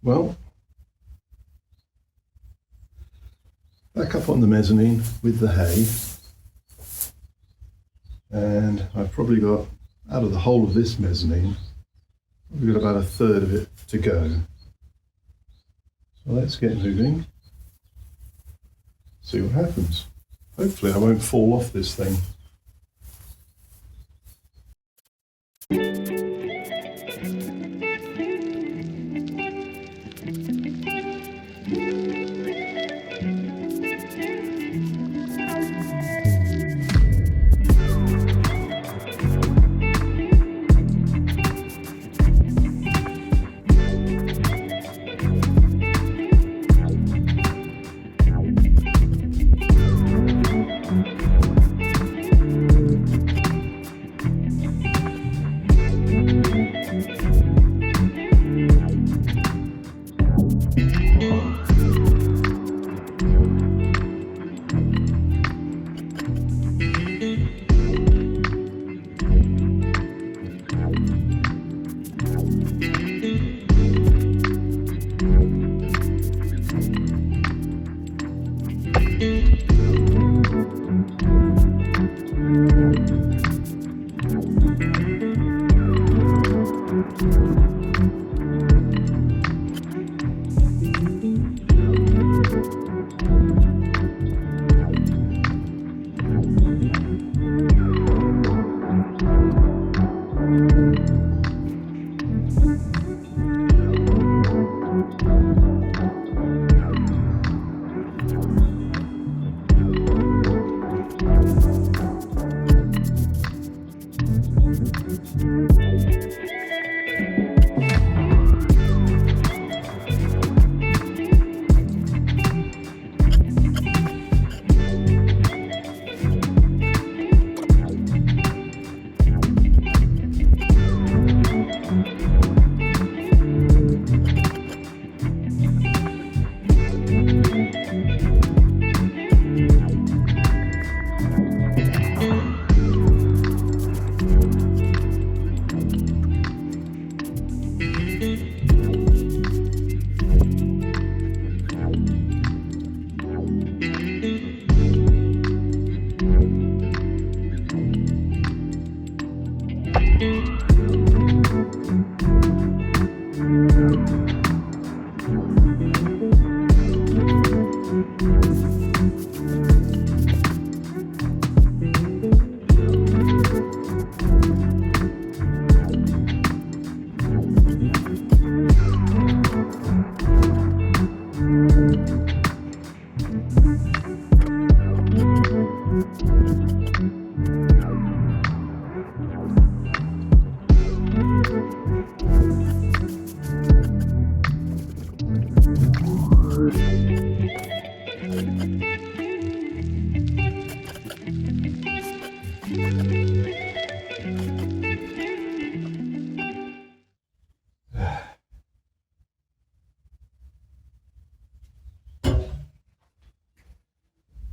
Well, back up on the mezzanine with the hay, and I've probably got, out of the whole of this mezzanine, we've got about a third of it to go. So let's get moving, see what happens. Hopefully I won't fall off this thing.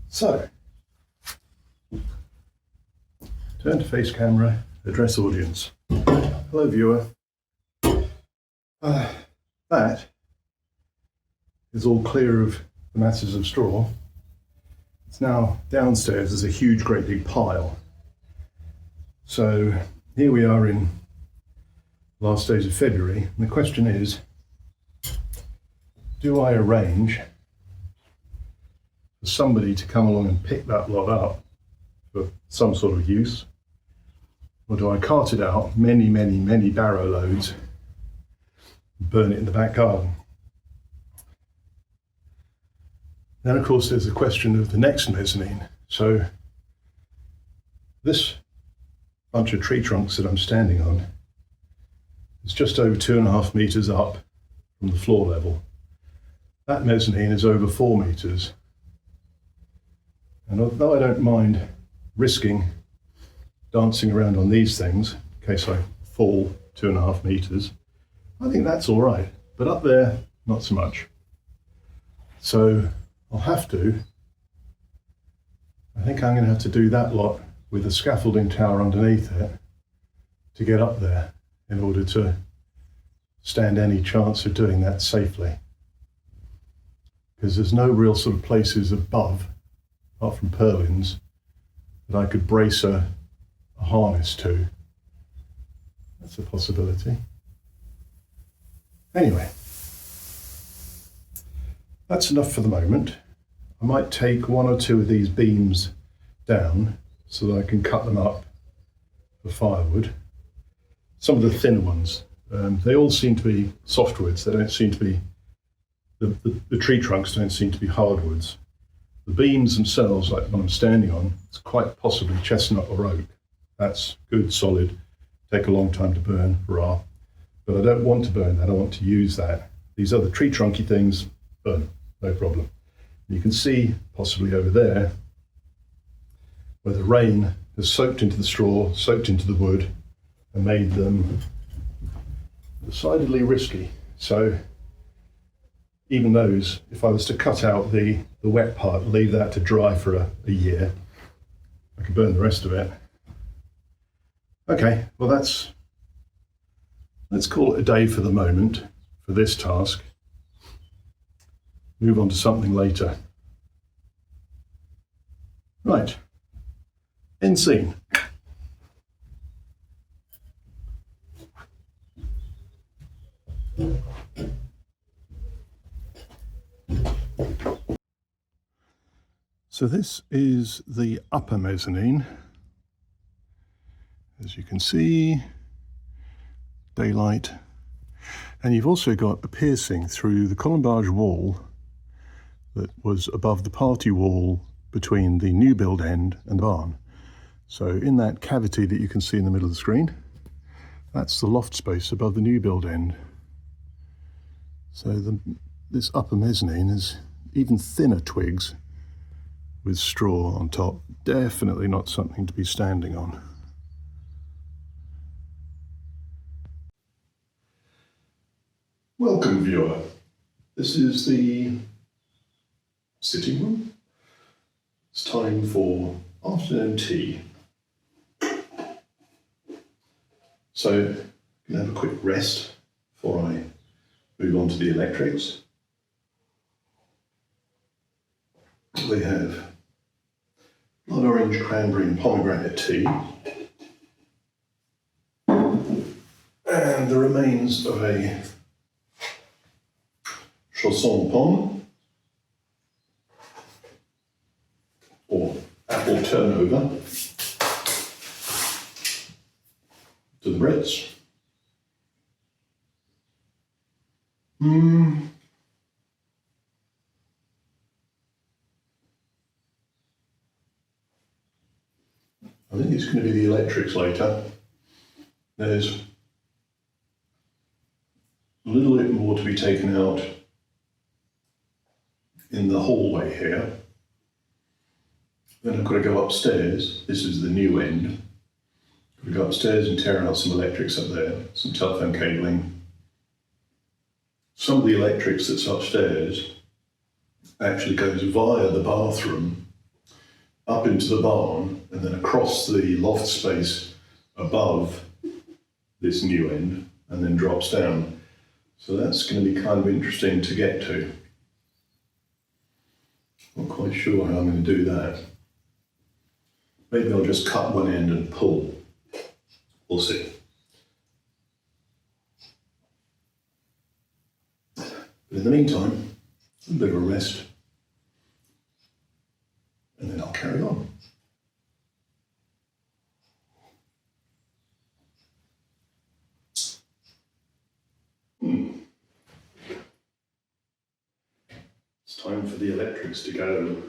So, turn to face camera, address audience. Hello viewer. That is all clear of the masses of straw. It's now downstairs. There's a huge, great big pile. So here we are in last days of February. And the question is, do I arrange for somebody to come along and pick that lot up for some sort of use? Or do I cart it out, many, many, many barrow loads, and burn it in the back garden? Then, of course, there's the question of the next mezzanine. So this bunch of tree trunks that I'm standing on is just over 2.5 meters up from the floor level. That mezzanine is over 4 meters. And although I don't mind risking dancing around on these things in case I fall 2.5 meters, I think that's all right. But up there, not so much. So I'll have to, I think I'm going to have to do that lot with a scaffolding tower underneath it to get up there in order to stand any chance of doing that safely, because there's no real sort of places above, apart from purlins, that I could brace a harness to. That's a possibility. Anyway, that's enough for the moment. I might take one or two of these beams down so that I can cut them up for firewood. Some of the thinner ones, they all seem to be softwoods. They don't seem to be, the tree trunks don't seem to be hardwoods. The beams themselves, like what I'm standing on, it's quite possibly chestnut or oak. That's good, solid, take a long time to burn, raw. But I don't want to burn that, I want to use that. These other tree trunky things, burn, no problem. You can see, possibly over there, where the rain has soaked into the straw, soaked into the wood, and made them decidedly risky. So even those, if I was to cut out the wet part, leave that to dry for a year, I could burn the rest of it. Okay, well let's call it a day for the moment, for this task. Move on to something later. Right, end scene. So this is the upper mezzanine. As you can see, daylight. And you've also got a piercing through the colombage wall that was above the party wall between the new build end and the barn. So in that cavity that you can see in the middle of the screen, that's the loft space above the new build end. So this upper mezzanine is even thinner twigs with straw on top. Definitely not something to be standing on. Welcome, viewer. This is the sitting room. It's time for afternoon tea. So I'm going to have a quick rest before I move on to the electrics. We have blood orange, cranberry and pomegranate tea. And the remains of a chausson pomme, or apple turnover, to the breads. I think it's going to be the electrics later. There's a little bit more to be taken out in the hallway here. Then I've got to go upstairs. This is the new end. I've got to go upstairs and tear out some electrics up there, some telephone cabling. Some of the electrics that's upstairs actually goes via the bathroom up into the barn and then across the loft space above this new end and then drops down. So that's going to be kind of interesting to get to. Not quite sure how I'm going to do that. Maybe I'll just cut one end and pull. We'll see. But in the meantime, a bit of a rest. And then I'll carry on. It's time for the electrics to go.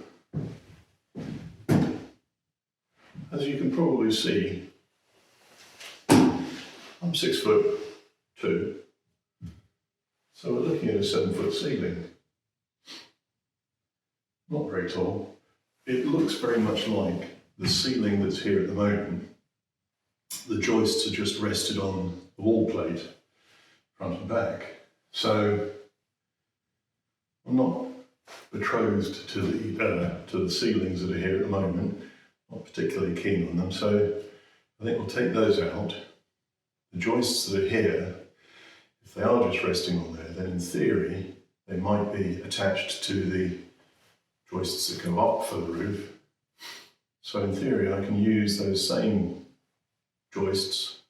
As you can probably see, I'm 6'2", so we're looking at a 7-foot ceiling. Not very tall. It looks very much like the ceiling that's here at the moment. The joists are just rested on the wall plate, front and back. So I'm not betrothed to the ceilings that are here at the moment. Not particularly keen on them, so I think we'll take those out. The joists that are here, If they are just resting on there, then in theory, they might be attached to the joists that go up for the roof. So in theory, I can use those same joists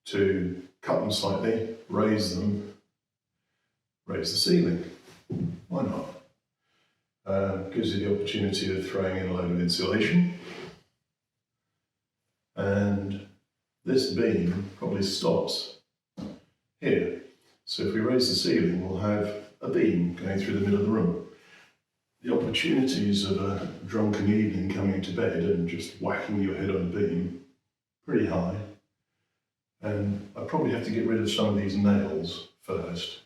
to cut them slightly, raise them, raise the ceiling. Why not? Gives you the opportunity of throwing in a load of insulation. And this beam probably stops here. So if we raise the ceiling, we'll have a beam going through the middle of the room. The opportunities of a drunken evening coming to bed and just whacking your head on a beam, pretty high. And I probably have to get rid of some of these nails first.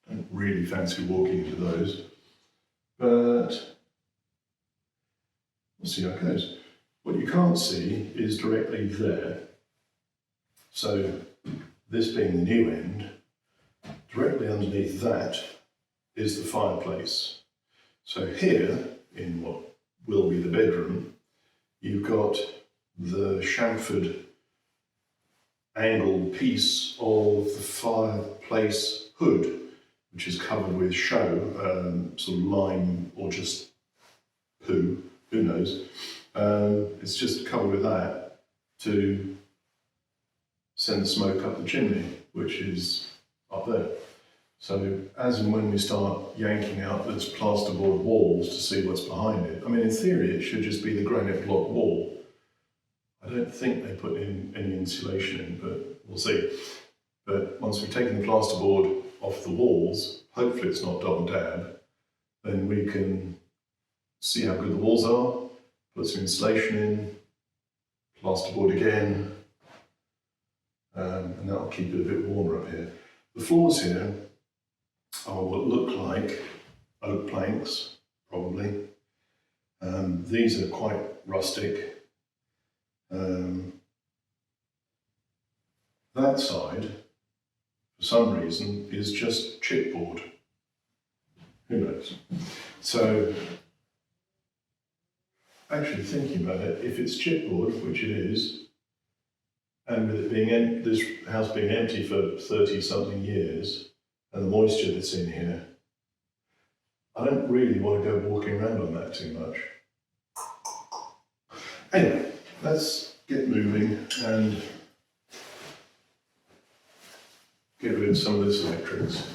Don't really fancy walking into those, but we'll see how it goes. What you can't see is directly there. So this being the new end, directly underneath that is the fireplace. So here, in what will be the bedroom, you've got the chamfered angled piece of the fireplace hood, which is covered with show, sort of lime or just poo, who knows. It's just covered with that to send the smoke up the chimney, which is up there. So as and when we start yanking out those plasterboard walls to see what's behind it, I mean, in theory, it should just be the granite block wall. I don't think they put in any insulation in, but we'll see. But once we've taken the plasterboard off the walls, hopefully it's not double dab, then we can see how good the walls are, put some insulation in, plasterboard again, and that'll keep it a bit warmer up here. The floors here are what look like oak planks, probably. These are quite rustic. That side, for some reason, is just chipboard. Who knows? So, actually thinking about it, if it's chipboard, which it is, and with it being this house being empty for 30-something years, and the moisture that's in here, I don't really want to go walking around on that too much. Anyway, let's get moving and get rid of some of this electrics.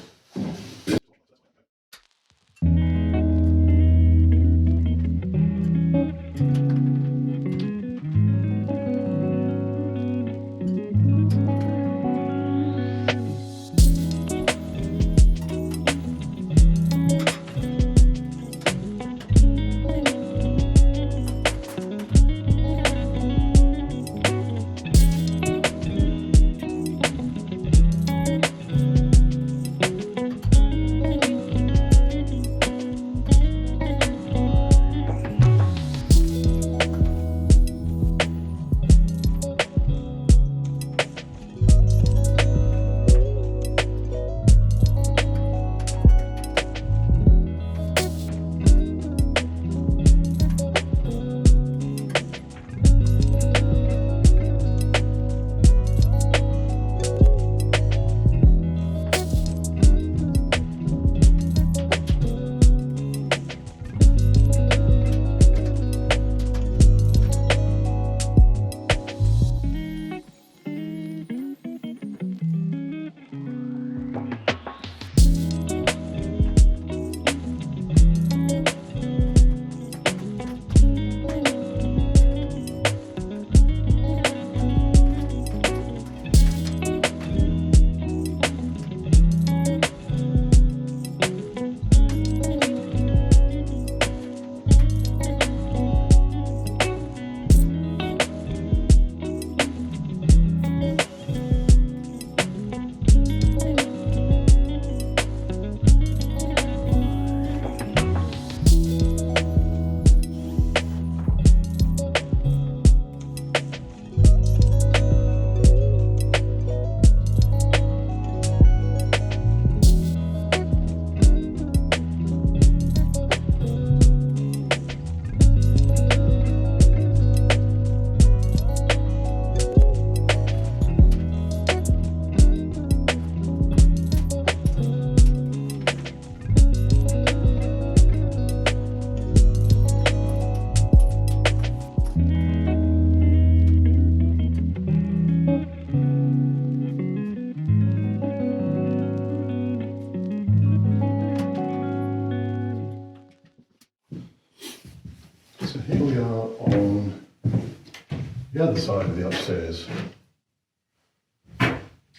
other side of the upstairs.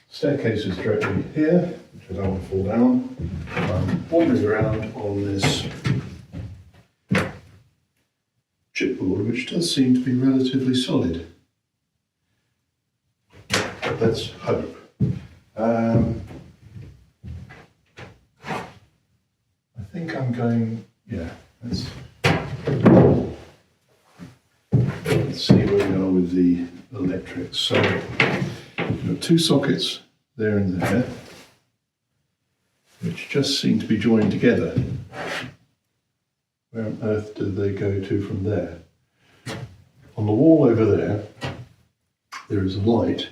Staircase is directly here, which I don't want to fall down. I'm wandering around on this chipboard, which does seem to be relatively solid. But let's hope. I think I'm going, yeah, let's see where we are with the electrics. So we've got two sockets there and there, which just seem to be joined together. Where on earth do they go to from there? On the wall over there, there is a light,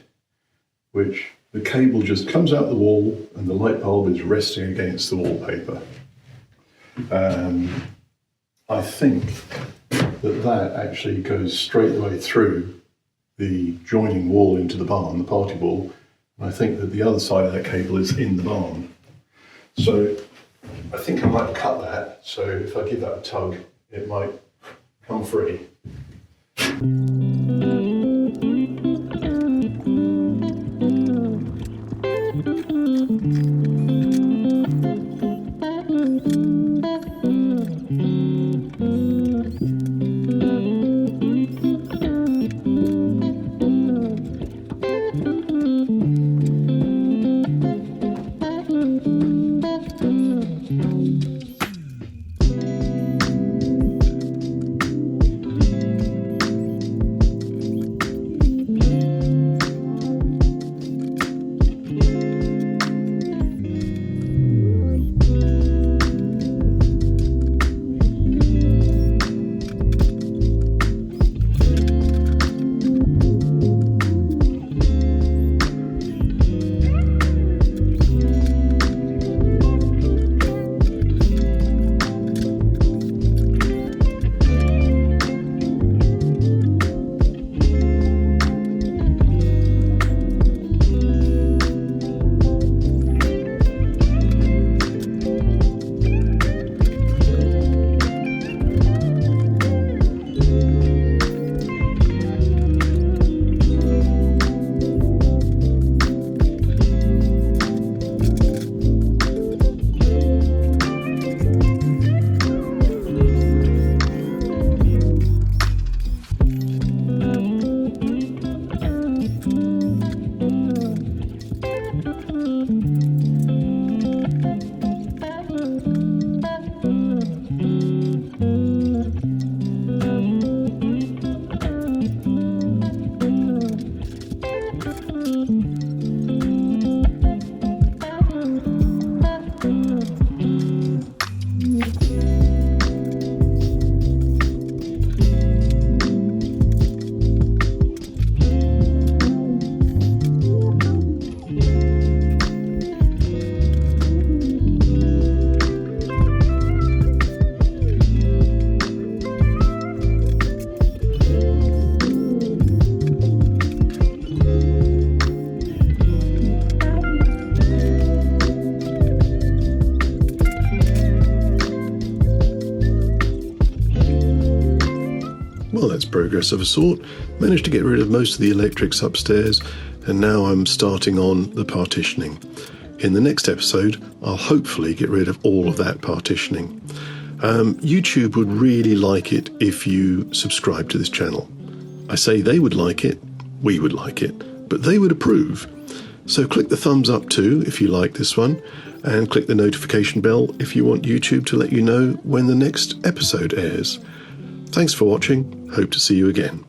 which the cable just comes out the wall and the light bulb is resting against the wallpaper. I think that actually goes straight the way through the joining wall into the barn, the party wall. And I think that the other side of that cable is in the barn. So I think I might cut that, so if I give that a tug, it might come free. Well, that's progress of a sort. Managed to get rid of most of the electrics upstairs, and now I'm starting on the partitioning. In the next episode, I'll hopefully get rid of all of that partitioning. YouTube would really like it if you subscribe to this channel. I say they would like it, we would like it, but they would approve. So click the thumbs up too if you like this one, and click the notification bell if you want YouTube to let you know when the next episode airs. Thanks for watching. Hope to see you again.